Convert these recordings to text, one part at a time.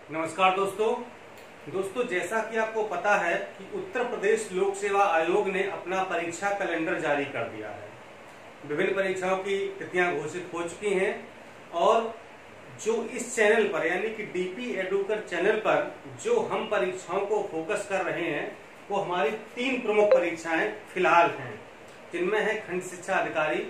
नमस्कार दोस्तों, जैसा कि आपको पता है कि उत्तर प्रदेश लोक सेवा आयोग ने अपना परीक्षा कैलेंडर जारी कर दिया है। विभिन्न परीक्षाओं की तिथियां घोषित हो चुकी हैं और जो इस चैनल पर यानी कि डीपी एडुकर चैनल पर जो हम परीक्षाओं को फोकस कर रहे हैं वो हमारी 3 प्रमुख परीक्षाएं फिलहाल हैं, जिनमें है खंड शिक्षा अधिकारी,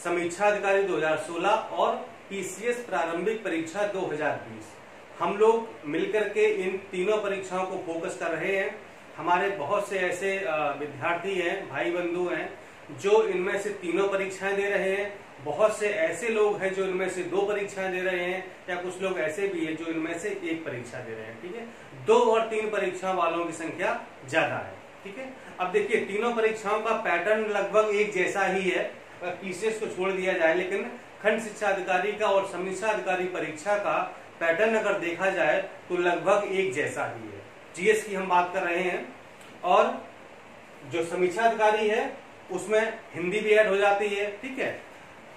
समीक्षा अधिकारी 2016 और पीसीएस प्रारंभिक परीक्षा 2020। हम लोग मिलकर के इन तीनों परीक्षाओं को फोकस कर रहे हैं। हमारे बहुत से ऐसे विद्यार्थी हैं, भाई बंधु हैं जो इनमें से तीनों परीक्षाएं दे रहे हैं। बहुत से ऐसे लोग हैं जो इनमें से 2 परीक्षाएं दे रहे हैं, या कुछ लोग ऐसे भी हैं जो इनमें से 1 परीक्षा दे रहे हैं। ठीक है, 2 और 3 परीक्षा वालों की संख्या ज्यादा है। ठीक है, अब देखिए तीनों परीक्षाओं का पैटर्न लगभग एक जैसा ही है, पीसीएस को छोड़ दिया जाए, लेकिन खंड शिक्षा अधिकारी का और समीक्षा अधिकारी परीक्षा का पैटर्न अगर देखा जाए तो लगभग एक जैसा ही है। जीएस की हम बात कर रहे हैं और जो समीक्षा अधिकारी है उसमें हिंदी भी ऐड हो जाती है। ठीक है,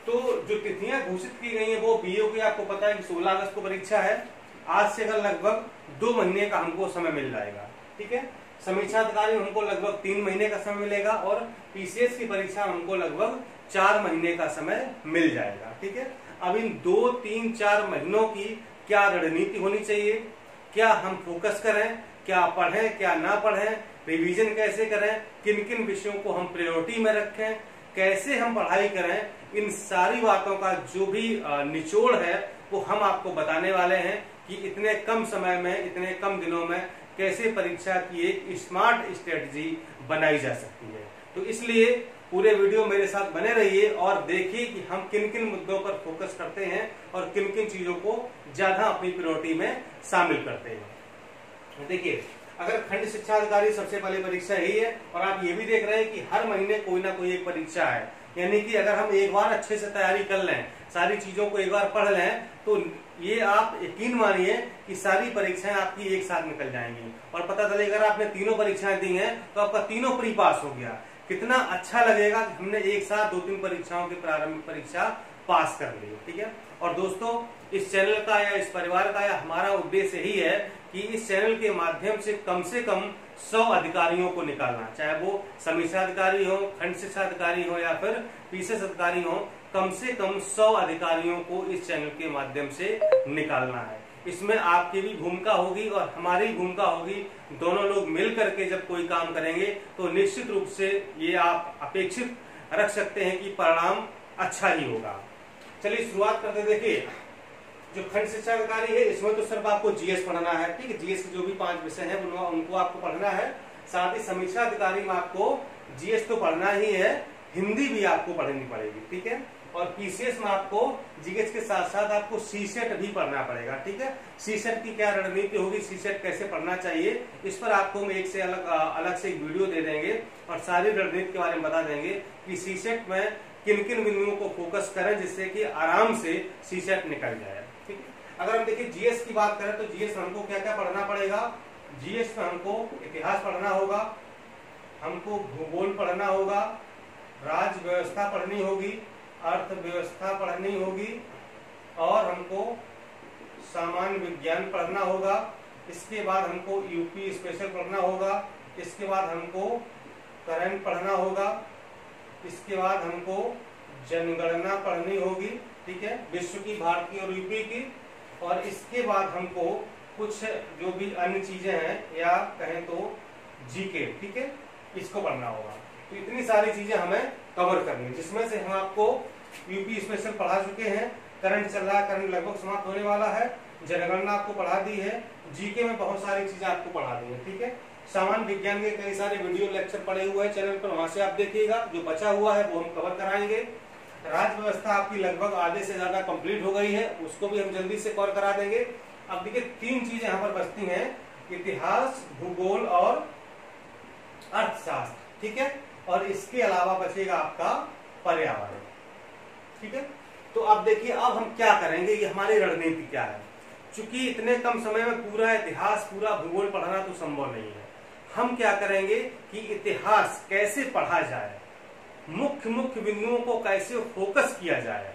तो जो तिथियां घोषित की गई हैं वो बीओ की आपको पता है कि 16 अगस्त को परीक्षा है। आज से अगर लगभग 2 महीने का हमको समय मिल जाएगा। ठीक है, समीक्षा अधिकारी हमको लगभग 3 महीने का समय मिलेगा और पीसीएस की परीक्षा हमको लगभग 4 महीने का समय मिल जाएगा। ठीक है, अब इन 2, 3, 4 महीनों की क्या रणनीति होनी चाहिए, क्या हम फोकस करें, क्या पढ़ें क्या ना पढ़ें, रिवीजन कैसे करें, किन किन विषयों को हम प्रायोरिटी में रखें, कैसे हम पढ़ाई करें, इन सारी बातों का जो भी निचोड़ है वो हम आपको बताने वाले हैं कि इतने कम समय में, इतने कम दिनों में कैसे परीक्षा की एक स्मार्ट स्ट्रेटजी बनाई जा सकती है। तो इसलिए पूरे वीडियो मेरे साथ बने रहिए और देखिए कि हम किन किन मुद्दों पर फोकस करते हैं और किन किन चीजों को ज्यादा अपनी प्रायोरिटी में शामिल करते हैं। देखिए, अगर खंड शिक्षा अधिकारी सबसे पहले परीक्षा यही है और आप ये भी देख रहे हैं कि हर महीने कोई ना कोई एक परीक्षा है, यानी कि अगर हम एक बार अच्छे से तैयारी कर लें, सारी चीजों को एक बार पढ़ लें, तो ये आप यकीन मानिए कि सारी परीक्षाएं आपकी एक साथ निकल जाएंगी और पता चलेगा अगर आपने तीनों परीक्षाएं दी हैं तो आपका तीनों प्री पास हो गया। कितना अच्छा लगेगा कि हमने एक साथ 2-3 परीक्षाओं की प्रारंभिक परीक्षा पास कर ली। ठीक है, और दोस्तों इस चैनल का या इस परिवार का या हमारा उद्देश्य यही है कि इस चैनल के माध्यम से कम 100 अधिकारियों को निकालना, चाहे वो समीक्षा अधिकारी हो, खंड शिक्षा अधिकारी हो या फिर पीसीएस अधिकारी हो, कम से कम 100 अधिकारियों को इस चैनल के माध्यम से निकालना है। इसमें आपकी भी भूमिका होगी और हमारी भूमिका होगी। दोनों लोग मिल करके जब कोई काम करेंगे तो निश्चित रूप से ये आप अपेक्षित रख सकते हैं कि परिणाम अच्छा ही होगा। चलिए शुरुआत करते। देखिए, जो खंड शिक्षा अधिकारी है इसमें तो सिर्फ आपको जीएस पढ़ना है। ठीक है, जीएस के जो भी 5 विषय हैं उनको आपको पढ़ना है। साथ ही समीक्षा अधिकारी में आपको जीएस तो पढ़ना ही है, हिंदी भी आपको पढ़नी पड़ेगी। ठीक है, और पीसीएस में आपको जीएस के साथ साथ आपको सीसेट भी पढ़ना पड़ेगा। ठीक है, सीसेट की क्या रणनीति होगी, सीसेट कैसे पढ़ना चाहिए, इस पर आपको हम एक से अलग से एक वीडियो दे देंगे और सारी रणनीति के बारे में बता देंगे कि सीसेट में किन किन बिंदुओं को फोकस करें जिससे कि आराम से सीसेट निकल जाए। ठीक है, अगर हम देखिए जीएस की बात करें तो जीएस में हमको क्या क्या पढ़ना पड़ेगा। जीएस में हमको इतिहास पढ़ना होगा, हमको भूगोल पढ़ना होगा, राज्य व्यवस्था पढ़नी होगी, अर्थव्यवस्था पढ़नी होगी और हमको सामान्य विज्ञान पढ़ना होगा। इसके बाद हमको यूपी स्पेशल पढ़ना होगा, इसके बाद हमको करंट पढ़ना होगा, इसके बाद हमको जनगणना पढ़नी होगी। ठीक है, विश्व की, भारतीय और यूपी की, और इसके बाद हमको कुछ जो भी अन्य चीजें हैं या कहें तो जीके, ठीक है, इसको पढ़ना होगा। तो इतनी सारी चीजें हमें कवर करनी है, जिसमें से हम आपको यूपी स्पेशल पढ़ा चुके हैं, करंट चल रहा है, करंट लगभग समाप्त होने वाला है, जनगणना आपको पढ़ा दी है, जीके में बहुत सारी चीजें आपको पढ़ा दी है। ठीक है, सामान्य विज्ञान के कई सारे वीडियो लेक्चर पड़े हुए हैं चैनल पर, वहां से आप देखिएगा, जो बचा हुआ है वो हम कवर कराएंगे। राज्य व्यवस्था आपकी लगभग आधे से ज्यादा कंप्लीट हो गई है, उसको भी हम जल्दी से कवर करा देंगे। अब देखिए 3 चीजें यहाँ पर बचती हैं, इतिहास, भूगोल और अर्थशास्त्र। ठीक है, और इसके अलावा बचेगा आपका पर्यावरण। ठीक है, तो अब देखिए अब हम क्या करेंगे, ये हमारी रणनीति क्या है। चूंकि इतने कम समय में पूरा इतिहास, पूरा भूगोल पढ़ना तो संभव नहीं है, हम क्या करेंगे कि इतिहास कैसे पढ़ा जाए, मुख्य बिंदुओं को कैसे फोकस किया जाए।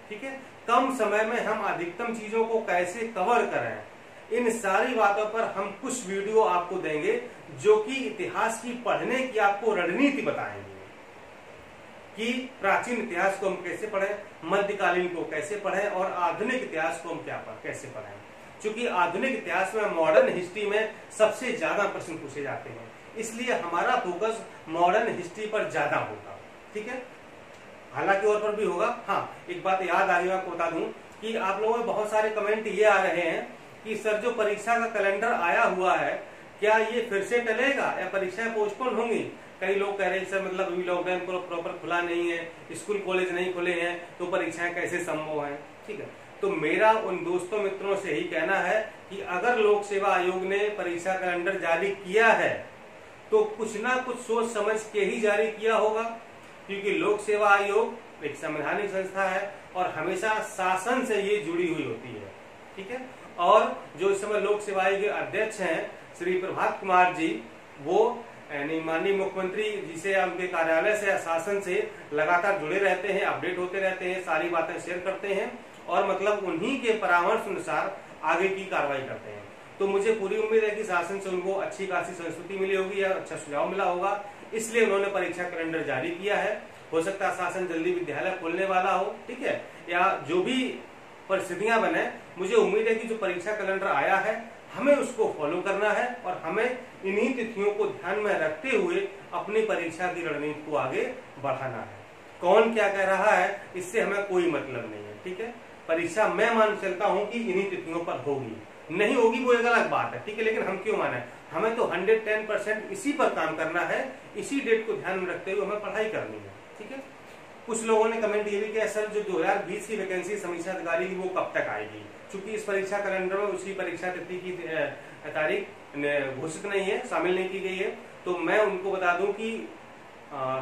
ठीक है, कम समय में हम अधिकतम चीजों को कैसे कवर करें, इन सारी बातों पर हम कुछ वीडियो आपको देंगे जो कि इतिहास की पढ़ने की आपको रणनीति बताएंगे कि प्राचीन इतिहास को हम कैसे पढ़ें, मध्यकालीन को कैसे पढ़ें और आधुनिक इतिहास को हम कैसे पढ़ें। क्योंकि आधुनिक इतिहास में, मॉडर्न हिस्ट्री में सबसे ज्यादा प्रश्न पूछे जाते हैं, इसलिए हमारा फोकस मॉडर्न हिस्ट्री पर ज्यादा होगा। ठीक है, हालांकि और पर भी होगा। हाँ, एक बात याद आ गई, आपको बता दूं कि आप लोगों में बहुत सारे कमेंट ये आ रहे हैं कि सर जो परीक्षा का कैलेंडर आया हुआ है क्या ये फिर से टलेगा या परीक्षाएं पोस्टपोन होंगी। कई लोग कह रहे हैं सर मतलब अभी लॉकडाउन प्रॉपर खुला नहीं है, स्कूल कॉलेज नहीं खुले हैं, तो परीक्षाएं कैसे संभव है। ठीक है, तो मेरा उन दोस्तों मित्रों से ही कहना है कि अगर लोक सेवा आयोग ने परीक्षा कैलेंडर जारी किया है तो कुछ ना कुछ सोच समझ के ही जारी किया होगा, क्योंकि लोक सेवा आयोग एक संवैधानिक संस्था है और हमेशा शासन से ये जुड़ी हुई होती है। ठीक है, और जो इस समय लोक सेवा आयोग के अध्यक्ष हैं श्री प्रभात कुमार जी, वो यानी माननीय मुख्यमंत्री जी से, उनके कार्यालय से या शासन से लगातार जुड़े रहते हैं, अपडेट होते रहते हैं, सारी बातें शेयर करते हैं और मतलब उन्हीं के परामर्श अनुसार आगे की कार्रवाई करते हैं। तो मुझे पूरी उम्मीद है कि शासन से उनको अच्छी खासी संस्कृति मिली होगी या अच्छा सुझाव मिला होगा, इसलिए उन्होंने परीक्षा कैलेंडर जारी किया है। हो सकता है शासन जल्दी विद्यालय खोलने वाला हो, ठीक है, या जो भी परिस्थितियां बने, मुझे उम्मीद है कि जो परीक्षा कैलेंडर आया है हमें उसको फॉलो करना है और हमें इन्हीं तिथियों को ध्यान में रखते हुए अपनी परीक्षा की रणनीति को आगे बढ़ाना है। कौन क्या कह रहा है इससे हमें कोई मतलब नहीं है। ठीक है, परीक्षा मैं मान चलता हूं कि इन्हीं तिथियों पर होगी, नहीं होगी वो एक अलग बात है। ठीक है, लेकिन हम क्यों माने, हमें तो 110% इसी पर काम करना है, इसी डेट को ध्यान में रखते हुए हमें पढ़ाई करनी है। ठीक है, कुछ लोगों ने कमेंट ये भी किया सर जो 2020 की वैकेंसी समीक्षा अधिकारी की वो कब तक आएगी, क्योंकि इस परीक्षा कैलेंडर में उसकी परीक्षा तिथि की तारीख घोषित नहीं है, शामिल नहीं की गई है। तो मैं उनको बता दूं कि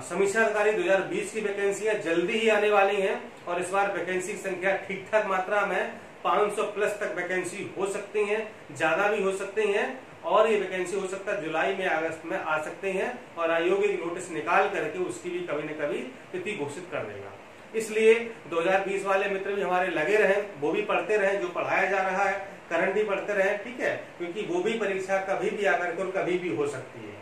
समीक्षा अधिकारी 2020 की वैकेंसियां जल्दी ही आने वाली हैं और इस बार वैकेंसी की संख्या ठीक ठाक मात्रा में 500 प्लस तक वैकेंसी हो सकती हैं, ज्यादा भी हो सकती हैं और ये वैकेंसी हो सकता है जुलाई में, अगस्त में आ सकते हैं और आयोग एक नोटिस निकाल करके उसकी भी कभी न कभी तिथि घोषित कर देगा। इसलिए 2020 वाले मित्र भी हमारे लगे रहें, वो भी पढ़ते रहें, जो पढ़ाया जा रहा है करंट भी पढ़ते रहें। ठीक है, क्योंकि वो भी परीक्षा कभी भी आकर के और कभी भी हो सकती है,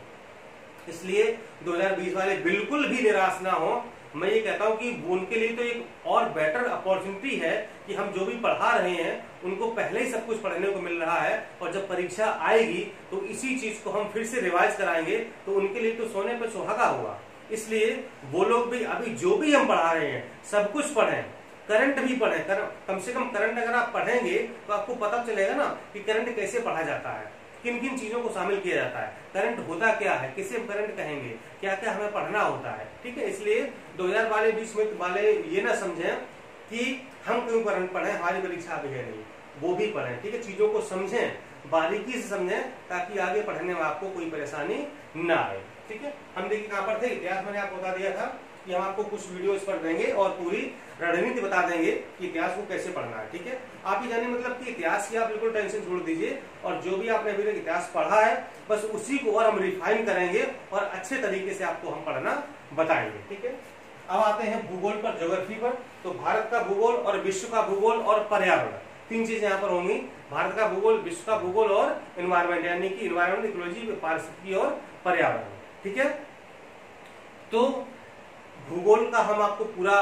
इसलिए 2020 वाले बिल्कुल भी निराश ना हो। मैं ये कहता हूं कि उनके लिए तो एक और बेटर अपॉर्चुनिटी है कि हम जो भी पढ़ा रहे हैं उनको पहले ही सब कुछ पढ़ने को मिल रहा है और जब परीक्षा आएगी तो इसी चीज को हम फिर से रिवाइज कराएंगे, तो उनके लिए तो सोने पर सुहागा होगा। इसलिए वो लोग भी अभी जो भी हम पढ़ा रहे हैं सब कुछ पढ़ें, करंट भी पढ़ें, कम से कम करंट अगर आप पढ़ेंगे तो आपको पता चलेगा ना कि करंट कैसे पढ़ा जाता है, किन किन चीजों को शामिल किया जाता है, करंट होता क्या है, किसे हम करंट कहेंगे, क्या क्या हमें पढ़ना होता है। ठीक है, इसलिए 2020 वाले ये ना समझें कि हम क्यों करंट पढ़ें, हमारी परीक्षा अभी है नहीं, वो भी पढ़ें। ठीक है, चीजों को समझें, बारीकी से समझें ताकि आगे पढ़ने में आपको कोई परेशानी ना आए। ठीक है, हम देखिए कहां पर थे, इतिहास मैंने आपको बता दिया था कि हम आपको कुछ वीडियो इस पर देंगे और पूरी रणनीति बता देंगे कि इतिहास को कैसे पढ़ना है। ठीक है, आप ये जानिए मतलब कि इतिहास की आप बिल्कुल टेंशन छोड़ दीजिए और जो भी आपने अभी तक इतिहास पढ़ा है बस उसी को और हम रिफाइन करेंगे और अच्छे तरीके से आपको हम पढ़ना बताएंगे। ठीक है, अब आते हैं भूगोल पर, ज्योग्राफी पर। तो भारत का भूगोल और विश्व का भूगोल और पर्यावरण, तीन चीजें यहाँ पर होंगी, भारत का भूगोल, विश्व का भूगोल और एनवायरमेंट, यानी कि एनवायरमेंट, इकोलॉजी, पारिस्थितिकी और पर्यावरण। ठीक है, तो भूगोल का हम आपको पूरा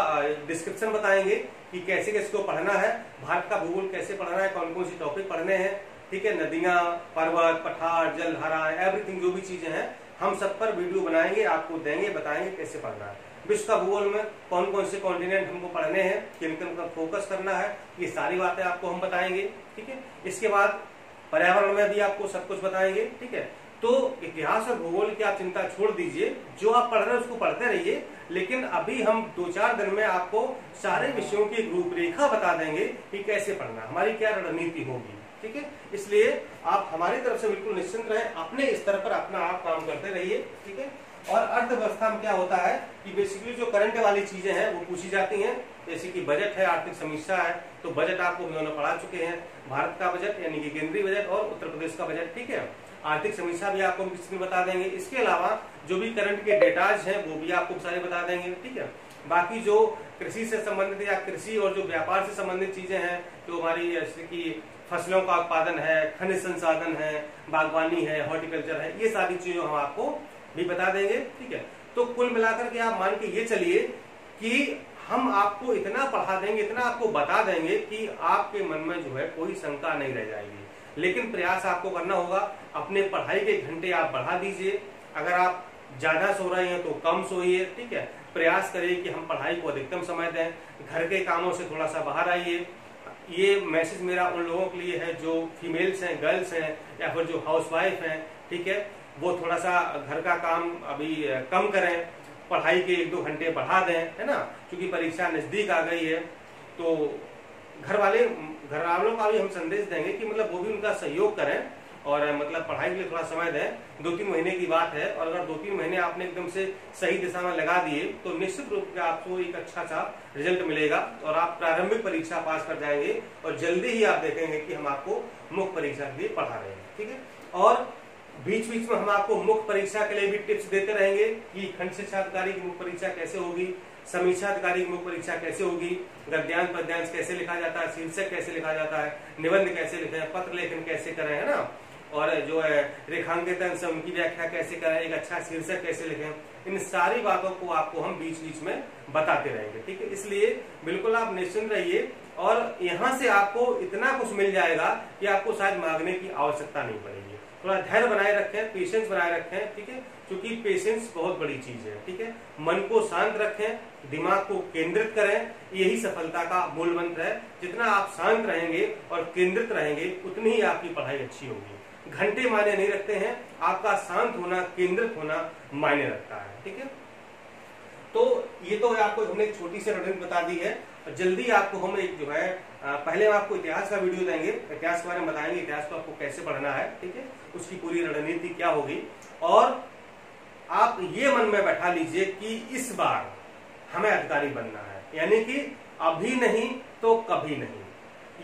डिस्क्रिप्शन बताएंगे कि कैसे कैसे को पढ़ना है, भारत का भूगोल कैसे पढ़ना है, कौन कौन सी टॉपिक पढ़ने हैं। ठीक है, नदियां, पर्वत, पठार, जलधारा, एवरीथिंग जो भी चीजें हैं हम सब पर वीडियो बनाएंगे, आपको देंगे, बताएंगे कैसे पढ़ना है। विश्व का भूगोल में कौन कौन से कॉन्टिनेंट हमको पढ़ने हैं, किन किन पर फोकस करना है, ये सारी बातें आपको हम बताएंगे। ठीक है, इसके बाद पर्यावरण में भी आपको सब कुछ बताएंगे। ठीक है, तो इतिहास और भूगोल की आप चिंता छोड़ दीजिए, जो आप पढ़ रहे हैं उसको पढ़ते रहिए, लेकिन अभी हम 2-4 दिन में आपको सारे विषयों की रूपरेखा बता देंगे कि कैसे पढ़ना, हमारी क्या रणनीति होगी। ठीक है, इसलिए आप हमारी तरफ से बिल्कुल निश्चिंत रहें, अपने स्तर पर अपना आप काम करते रहिए। ठीक है, और अर्थव्यवस्था में क्या होता है कि बेसिकली जो करंट वाली चीजें हैं वो पूछी जाती हैं, जैसे कि बजट है, आर्थिक समीक्षा है, तो बजट आपको हम दोनों पढ़ा चुके हैं, भारत का बजट यानी कि केंद्रीय बजट और उत्तर प्रदेश का बजट। ठीक है, आर्थिक समीक्षा भी आपको किसी बता देंगे, इसके अलावा जो भी करंट के डेटाज हैं वो भी आपको सारे बता देंगे। ठीक है, बाकी जो कृषि से संबंधित या कृषि और जो व्यापार से संबंधित चीजें हैं, जो हमारी जैसे कि फसलों का उत्पादन है, खनिज संसाधन है, बागवानी है, हॉर्टिकल्चर है, ये सारी चीजें हम आपको भी बता देंगे। ठीक है, तो कुल मिलाकर के आप मान के ये चलिए कि हम आपको इतना पढ़ा देंगे, इतना आपको बता देंगे कि आपके मन में जो है कोई शंका नहीं रह जाएगी। लेकिन प्रयास आपको करना होगा, अपने पढ़ाई के घंटे आप बढ़ा दीजिए। अगर आप ज्यादा सो रहे हैं तो कम सोइए। ठीक है, प्रयास करिए कि हम पढ़ाई को अधिकतम समय दें, घर के कामों से थोड़ा सा बाहर आइए। ये मैसेज मेरा उन लोगों के लिए है जो फीमेल्स हैं, गर्ल्स हैं, या फिर जो हाउसवाइफ हैं। ठीक है, वो थोड़ा सा घर का काम अभी कम करें, पढ़ाई के 1-2 घंटे बढ़ा दें, है ना, क्योंकि परीक्षा नजदीक आ गई है। तो घर वालों का भी हम संदेश देंगे कि मतलब वो भी उनका सहयोग करें और मतलब पढ़ाई के लिए थोड़ा समय दें। 2-3 महीने की बात है, और अगर 2-3 महीने आपने एकदम से सही दिशा में लगा दिए तो निश्चित रूप से आपको एक अच्छा सा रिजल्ट मिलेगा और आप प्रारंभिक परीक्षा पास कर जाएंगे और जल्दी ही आप देखेंगे कि हम आपको मुख्य परीक्षा के लिए पढ़ा रहे हैं। ठीक है, और बीच बीच में हम आपको मुख्य परीक्षा के लिए भी टिप्स देते रहेंगे कि खंड शिक्षा अधिकारी की मुख्य परीक्षा कैसे होगी, समीक्षा अधिकारी की मुख्य परीक्षा कैसे होगी, गद्यांश पद्यांश कैसे लिखा जाता है, शीर्षक कैसे लिखा जाता है, निबंध कैसे लिखें, पत्र लेखन कैसे करें, है ना, और जो है रेखांकन से उनकी व्याख्या कैसे करें, एक अच्छा शीर्षक कैसे लिखें। इन सारी बातों को आपको हम बीच बीच में बताते रहेंगे। ठीक है, इसलिए बिल्कुल आप निश्चिंत रहिए और यहाँ से आपको इतना कुछ मिल जाएगा कि आपको शायद मांगने की आवश्यकता नहीं पड़ेगी। थोड़ा धैर्य बनाए रखें, पेशेंस बनाए रखें। ठीक है, क्योंकि पेशेंस बहुत बड़ी चीज है। ठीक है, मन को शांत रखें, दिमाग को केंद्रित करें, यही सफलता का मूल मंत्र है। जितना आप शांत रहेंगे और केंद्रित रहेंगे उतनी ही आपकी पढ़ाई अच्छी होगी। घंटे मायने नहीं रखते हैं, आपका शांत होना, केंद्रित होना मायने रखता है। ठीक है, तो ये तो आपको हमने एक छोटी सी रणनीति बता दी है। जल्दी आपको हम एक जो है पहले हम आपको इतिहास का वीडियो देंगे, इतिहास के बारे में बताएंगे, इतिहास को आपको कैसे पढ़ना है। ठीक है, उसकी पूरी रणनीति क्या होगी, और आप ये मन में बैठा लीजिए कि इस बार हमें अधिकारी बनना है, यानी कि अभी नहीं तो कभी नहीं।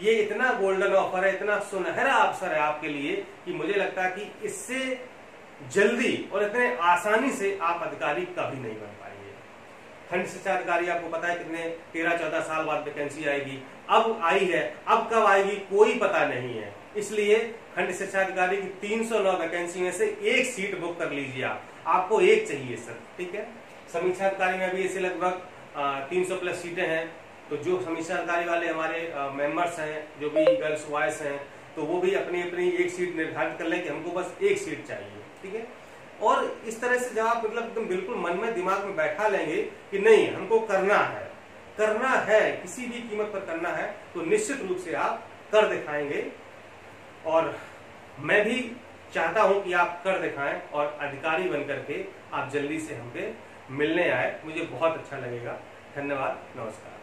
ये इतना गोल्डन ऑफर है, इतना सुनहरा अवसर है आपके लिए कि मुझे लगता है कि इससे जल्दी और इतने आसानी से आप अधिकारी कभी नहीं बन पाएंगे। खंड शिक्षा अधिकारी आपको पता है कितने 13-14 साल बाद वैकेंसी आएगी, अब आई है, अब कब आएगी कोई पता नहीं है। इसलिए खंड शिक्षा अधिकारी की 309 वैकेंसी में से एक सीट बुक कर लीजिए। आपको एक चाहिए सर। ठीक है, समीक्षा अधिकारी में भी ऐसे लगभग 300 प्लस सीटें हैं। तो जो समीक्षा अधिकारी वाले हमारे मेंबर्स हैं, जो भी गर्ल्स बॉयज हैं, तो वो भी अपनी अपनी एक सीट निर्धारित कर लें कि हमको बस एक सीट चाहिए। ठीक है, और इस तरह से जब आप मतलब एकदम बिल्कुल मन में दिमाग में बैठा लेंगे कि नहीं हमको करना है, किसी भी कीमत पर करना है, तो निश्चित रूप से आप कर दिखाएंगे। और मैं भी चाहता हूं कि आप कर दिखाएं और अधिकारी बनकर के आप जल्दी से हमसे मिलने आए, मुझे बहुत अच्छा लगेगा। धन्यवाद, नमस्कार।